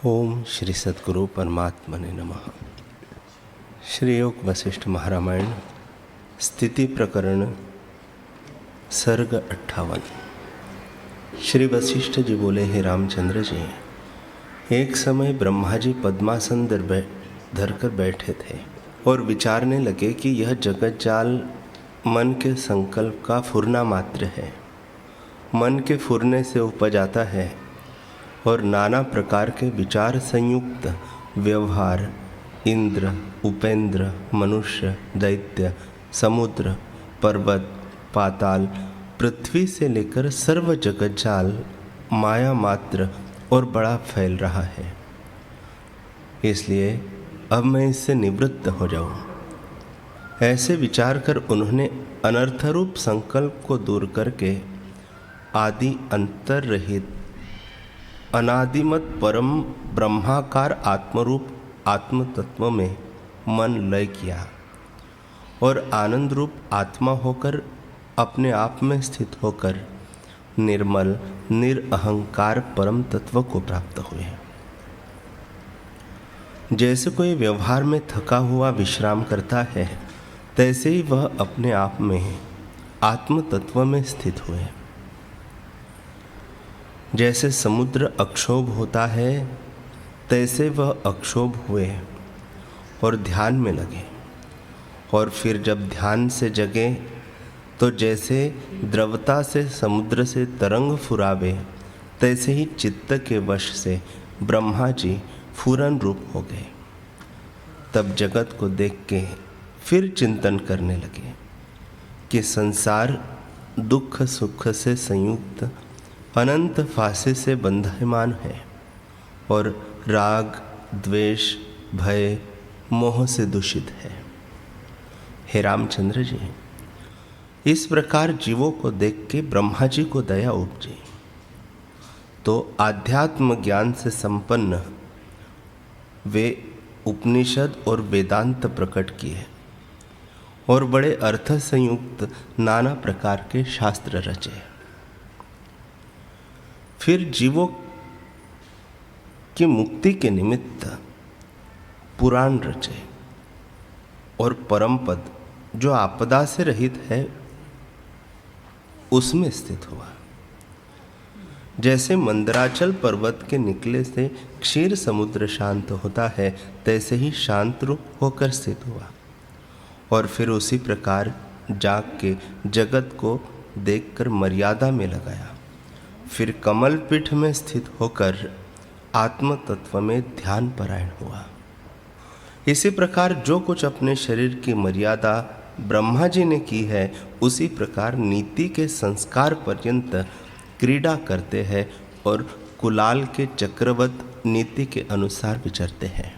ओम श्री सद्गुरु परमात्मने नमः। श्री योग वशिष्ठ महारामायण स्थिति प्रकरण सर्ग 58। श्री वशिष्ठ जी बोले, हे रामचंद्र जी, एक समय ब्रह्मा जी पद्मासन धरकर बैठे थे और विचारने लगे कि यह जगत जाल मन के संकल्प का फुरना मात्र है। मन के फुरने से उपज आता है और नाना प्रकार के विचार संयुक्त व्यवहार इंद्र, उपेंद्र, मनुष्य, दैत्य, समुद्र, पर्वत, पाताल, पृथ्वी से लेकर सर्व जगत जाल माया मात्र और बड़ा फैल रहा है। इसलिए अब मैं इससे निवृत्त हो जाऊं। ऐसे विचार कर उन्होंने अनर्थरूप संकल्प को दूर करके आदि अंतर रहित अनादिमत परम ब्रह्माकार आत्मरूप आत्म तत्व में मन लय किया और आनंद रूप आत्मा होकर अपने आप में स्थित होकर निर्मल निरअहंकार परम तत्व को प्राप्त हुए। जैसे कोई व्यवहार में थका हुआ विश्राम करता है, तैसे ही वह अपने आप में आत्म तत्व में स्थित हुए। जैसे समुद्र अक्षोभ होता है, तैसे वह अक्षोभ हुए और ध्यान में लगे, और फिर जब ध्यान से जगे तो जैसे द्रवता से समुद्र से तरंग फुरावे, तैसे ही चित्त के वश से ब्रह्मा जी फूरन रूप हो गए। तब जगत को देख के फिर चिंतन करने लगे कि संसार दुख सुख से संयुक्त अनंत फांसे से बंधयमान है और राग, द्वेष, भय, मोह से दूषित है। हे रामचंद्र जी, इस प्रकार जीवों को देख के ब्रह्मा जी को दया उपजी, तो आध्यात्म ज्ञान से संपन्न वे उपनिषद और वेदांत प्रकट किए और बड़े अर्थ संयुक्त नाना प्रकार के शास्त्र रचे। फिर जीवों की मुक्ति के निमित्त पुराण रचे और परम पद जो आपदा से रहित है उसमें स्थित हुआ। जैसे मंदराचल पर्वत के निकले से क्षीर समुद्र शांत होता है, तैसे ही शांत रूप होकर स्थित हुआ और फिर उसी प्रकार जाग के जगत को देखकर मर्यादा में लगाया। फिर कमल पीठ में स्थित होकर आत्म तत्व में ध्यान परायण हुआ। इसी प्रकार जो कुछ अपने शरीर की मर्यादा ब्रह्मा जी ने की है, उसी प्रकार नीति के संस्कार पर्यंत क्रीड़ा करते हैं और कुलाल के चक्रवत नीति के अनुसार विचरते हैं।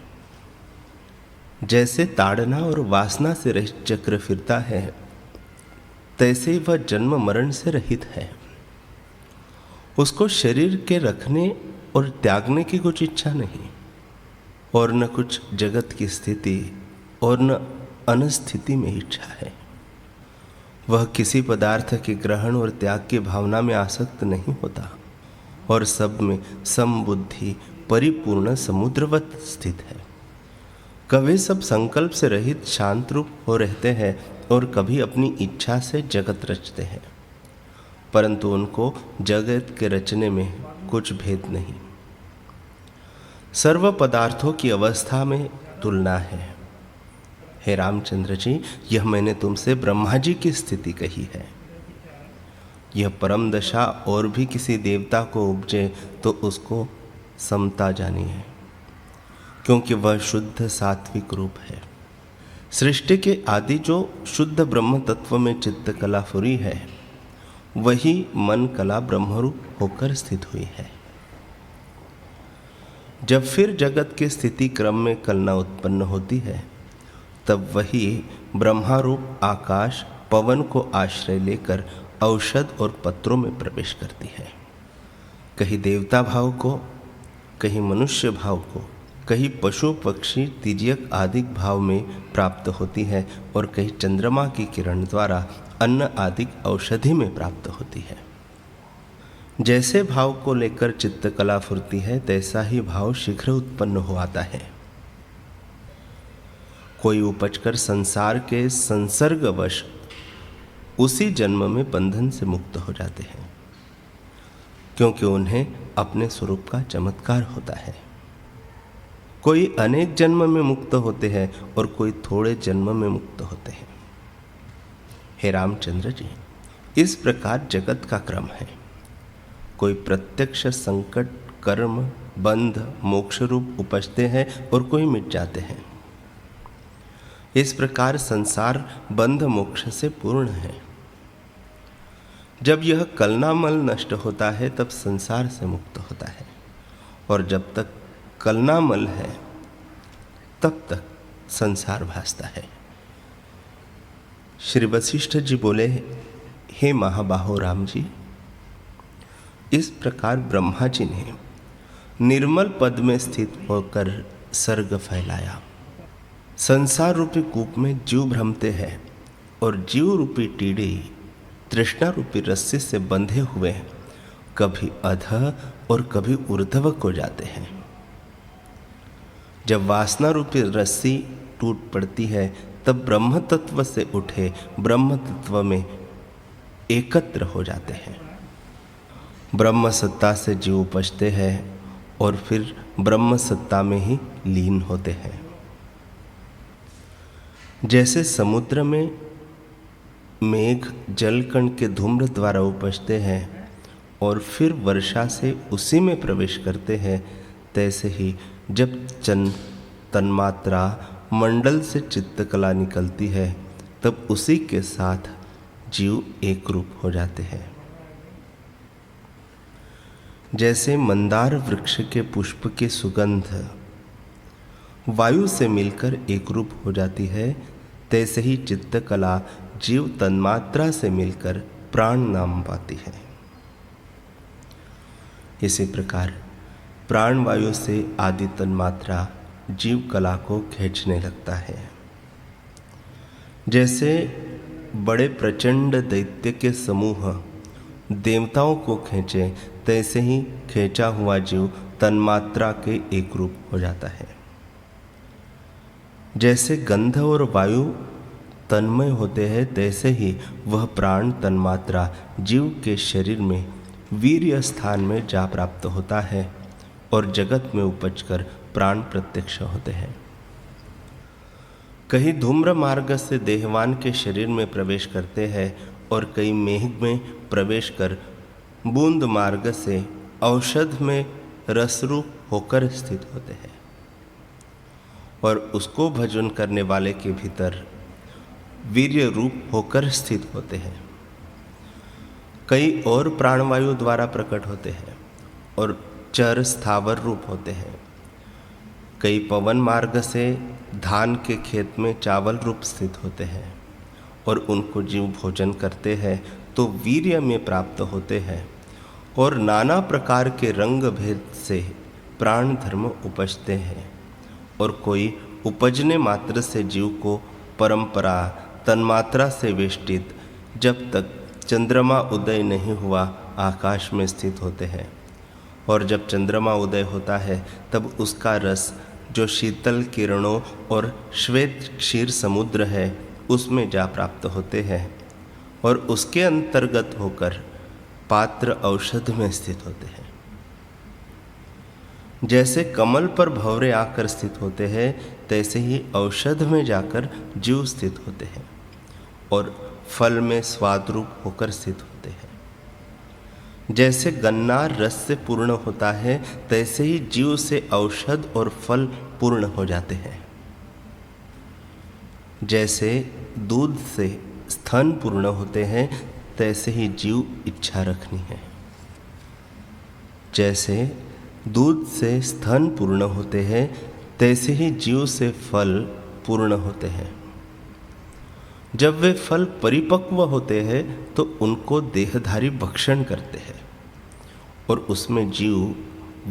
जैसे ताड़ना और वासना से रहित चक्र फिरता है, तैसे ही वह जन्म मरण से रहित है। उसको शरीर के रखने और त्यागने की कुछ इच्छा नहीं, और न कुछ जगत की स्थिति और न अनस्थिति में इच्छा है। वह किसी पदार्थ के ग्रहण और त्याग की भावना में आसक्त नहीं होता और सब में समबुद्धि परिपूर्ण समुद्रवत स्थित है। कभी सब संकल्प से रहित शांत रूप हो रहते हैं और कभी अपनी इच्छा से जगत रचते हैं, परंतु उनको जगत के रचने में कुछ भेद नहीं। सर्व पदार्थों की अवस्था में तुलना है। हे रामचंद्र जी, यह मैंने तुमसे ब्रह्मा जी की स्थिति कही है। यह परम दशा और भी किसी देवता को उपजे तो उसको समता जानी है, क्योंकि वह शुद्ध सात्विक रूप है। सृष्टि के आदि जो शुद्ध ब्रह्म तत्व में चित्त कला फुरी है, वही मन कला ब्रह्मरूप होकर स्थित हुई है। जब फिर जगत की स्थिति क्रम में कलना उत्पन्न होती है, तब वही ब्रह्मारूप आकाश पवन को आश्रय लेकर औषध और पत्रों में प्रवेश करती है। कहीं देवता भाव को, कहीं मनुष्य भाव को, कहीं पशु पक्षी तिर्यक आदि भाव में प्राप्त होती है और कहीं चंद्रमा की किरण द्वारा अन्न आदि औषधि में प्राप्त होती है। जैसे भाव को लेकर चित्तकला फुरती है, तैसा ही भाव शीघ्र उत्पन्न हो आता है। कोई उपजकर संसार के संसर्गवश उसी जन्म में बंधन से मुक्त हो जाते हैं, क्योंकि उन्हें अपने स्वरूप का चमत्कार होता है। कोई अनेक जन्म में मुक्त होते हैं और कोई थोड़े जन्म में मुक्त होते हैं। हे रामचंद्र जी, इस प्रकार जगत का क्रम है। कोई प्रत्यक्ष संकट, कर्म, बंध, मोक्ष रूप उपजते हैं और कोई मिट जाते हैं। इस प्रकार संसार बंध मोक्ष से पूर्ण है। जब यह कलनामल नष्ट होता है तब संसार से मुक्त होता है, और जब तक कलनामल है तब तक संसार भासता है। श्री वशिष्ठ जी बोले, हे महाबाहो राम जी, इस प्रकार ब्रह्मा जी ने निर्मल पद में स्थित होकर सर्ग फैलाया। संसार रूपी कूप में जीव भ्रमते हैं और जीव रूपी टीड़े तृष्णा रूपी रस्सी से बंधे हुए कभी अधः और कभी ऊर्ध्व को जाते हैं। जब वासना रूपी रस्सी टूट पड़ती है तब ब्रह्म तत्व से उठे ब्रह्म तत्व में एकत्र हो जाते हैं। ब्रह्म सत्ता से जीव उपजते हैं और फिर ब्रह्म सत्ता में ही लीन होते हैं। जैसे समुद्र में मेघ जलकण के धूम्र द्वारा उपजते हैं और फिर वर्षा से उसी में प्रवेश करते हैं, तैसे ही जब तन्मात्रा मंडल से चित्तकला निकलती है तब उसी के साथ जीव एक रूप हो जाते हैं। जैसे मंदार वृक्ष के पुष्प की सुगंध वायु से मिलकर एक रूप हो जाती है, तैसे ही चित्तकला जीव तन्मात्रा से मिलकर प्राण नाम पाती है। इसी प्रकार प्राण वायु से आदि तन्मात्रा जीव कला को खींचने लगता है। जैसे बड़े प्रचंड दैत्य के समूह देवताओं को खींचे, तैसे ही खींचा हुआ जीव तन्मात्रा के एक रूप हो जाता है। जैसे गंध और वायु तन्मय होते हैं, तैसे ही वह प्राण तन्मात्रा जीव के शरीर में वीर्य स्थान में जा प्राप्त होता है और जगत में उपजकर प्राण प्रत्यक्ष होते हैं। कहीं धूम्र मार्ग से देहवान के शरीर में प्रवेश करते हैं और कई मेघ में प्रवेश कर बूंद मार्ग से औषध में रसरूप होकर स्थित होते हैं और उसको भजन करने वाले के भीतर वीर्य रूप होकर स्थित होते हैं। कई और प्राणवायु द्वारा प्रकट होते हैं और चर स्थावर रूप होते हैं। कई पवन मार्ग से धान के खेत में चावल रूप स्थित होते हैं और उनको जीव भोजन करते हैं तो वीर्य में प्राप्त होते हैं। और नाना प्रकार के रंग भेद से प्राण धर्म उपजते हैं और कोई उपजने मात्र से जीव को परंपरा तन्मात्रा से वेष्टित जब तक चंद्रमा उदय नहीं हुआ आकाश में स्थित होते हैं, और जब चंद्रमा उदय होता है तब उसका रस जो शीतल किरणों और श्वेत क्षीर समुद्र है उसमें जा प्राप्त होते हैं और उसके अंतर्गत होकर पात्र औषध में स्थित होते हैं। जैसे कमल पर भंवरे आकर स्थित होते हैं, तैसे ही औषध में जाकर जीव स्थित होते हैं और फल में स्वाद रूप होकर स्थित होते हैं। जैसे गन्ना रस से पूर्ण होता है, तैसे ही जीव से औषध और फल पूर्ण हो जाते हैं। जैसे दूध से स्तन पूर्ण होते हैं, तैसे ही जीव इच्छा रखनी है। जैसे दूध से स्तन पूर्ण होते हैं, तैसे ही जीव से फल पूर्ण होते हैं। जब वे फल परिपक्व होते हैं तो उनको देहधारी भक्षण करते हैं और उसमें जीव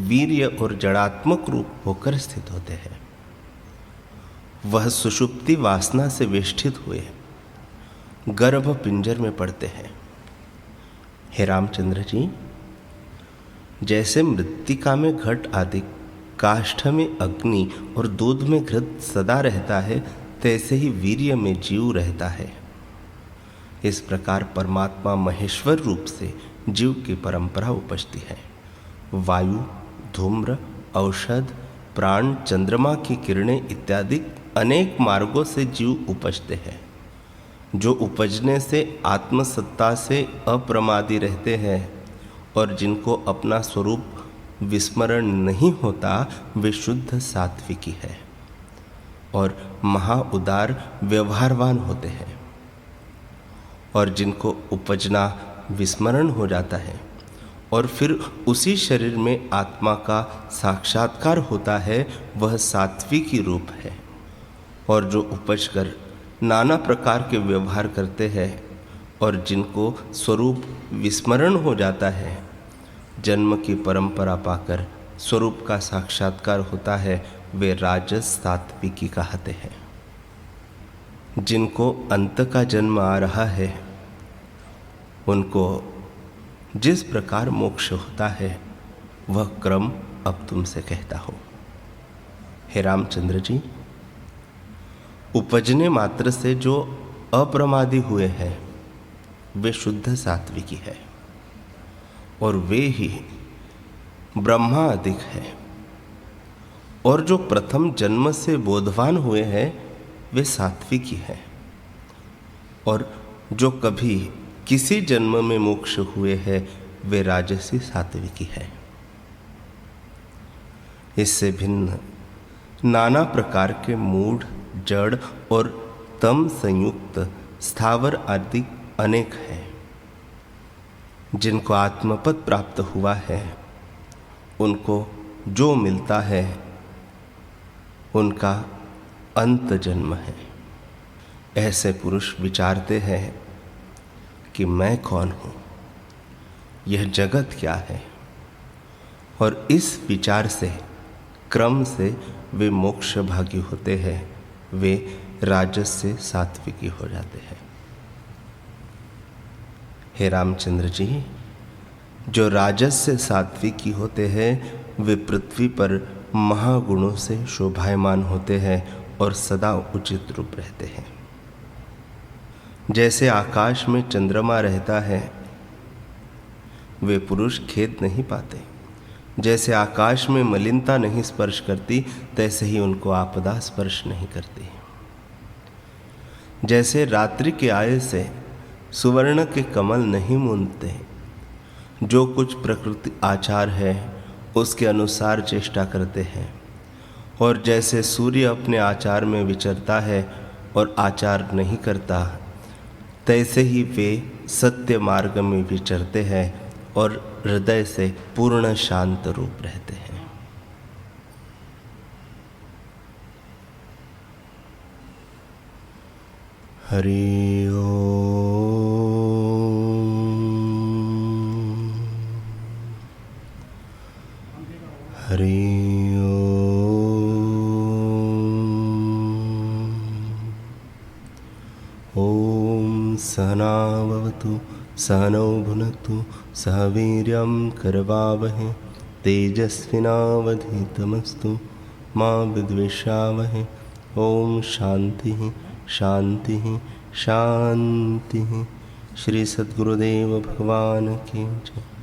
वीर्य और जड़ात्मक रूप होकर स्थित होते हैं। वह सुषुप्ति वासना से वेष्टित हुए गर्भ पिंजर में पड़ते हैं। हे रामचंद्र जी, जैसे मृत्तिका में घट आदि, काष्ठ में अग्नि और दूध में घृत सदा रहता है, तैसे ही वीर्य में जीव रहता है। इस प्रकार परमात्मा महेश्वर रूप से जीव की परंपरा उपजती है। वायु, धूम्र, औषध, प्राण, चंद्रमा की किरणें इत्यादि अनेक मार्गों से जीव उपजते हैं। जो उपजने से आत्मसत्ता से अप्रमादी रहते हैं और जिनको अपना स्वरूप विस्मरण नहीं होता, वे शुद्ध सात्विकी है और महाउदार व्यवहारवान होते हैं। और जिनको उपजना विस्मरण हो जाता है और फिर उसी शरीर में आत्मा का साक्षात्कार होता है, वह सात्विकी रूप है। और जो उपज कर नाना प्रकार के व्यवहार करते हैं और जिनको स्वरूप विस्मरण हो जाता है, जन्म की परंपरा पाकर स्वरूप का साक्षात्कार होता है, वे राजस सात्विकी कहते हैं। जिनको अंत का जन्म आ रहा है, उनको जिस प्रकार मोक्ष होता है, वह क्रम अब तुमसे कहता हूँ। हे रामचंद्र जी, उपजने मात्र से जो अप्रमादी हुए हैं, वे शुद्ध सात्विकी है और वे ही ब्रह्मा अधिक है। और जो प्रथम जन्म से बोधवान हुए हैं, वे सात्विकी है। और जो कभी किसी जन्म में मोक्ष हुए हैं, वे राजसी सात्विकी है। इससे भिन्न नाना प्रकार के मूढ़, जड़ और तम संयुक्त स्थावर आदि अनेक हैं। जिनको आत्मपद प्राप्त हुआ है, उनको जो मिलता है, उनका अंत जन्म है। ऐसे पुरुष विचारते हैं कि मैं कौन हूँ, यह जगत क्या है, और इस विचार से क्रम से वे मोक्ष भागी होते हैं, वे राजस से सात्विकी हो जाते हैं। हे रामचंद्र जी, जो राजस से सात्विकी होते हैं, वे पृथ्वी पर महागुणों से शोभायमान होते हैं और सदा उचित रूप रहते हैं। जैसे आकाश में चंद्रमा रहता है, वे पुरुष खेद नहीं पाते। जैसे आकाश में मलिनता नहीं स्पर्श करती, तैसे ही उनको आपदा स्पर्श नहीं करती। जैसे रात्रि के आय से सुवर्ण के कमल नहीं मूंदते, जो कुछ प्रकृति आचार है उसके अनुसार चेष्टा करते हैं। और जैसे सूर्य अपने आचार में विचरता है और आचार नहीं करता, तैसे ही वे सत्य मार्ग में विचरते हैं और हृदय से पूर्ण शांत रूप रहते हैं। हरि ओम। हरि ओम। सहना भवतु सहनौ भुनक्तु सह वीर्यं करवावहै तेजस्विनावधीतमस्तु मा विद्विषावहै। ओम शांति शांति शांति। श्री सद्गुरुदेव भगवान की जय।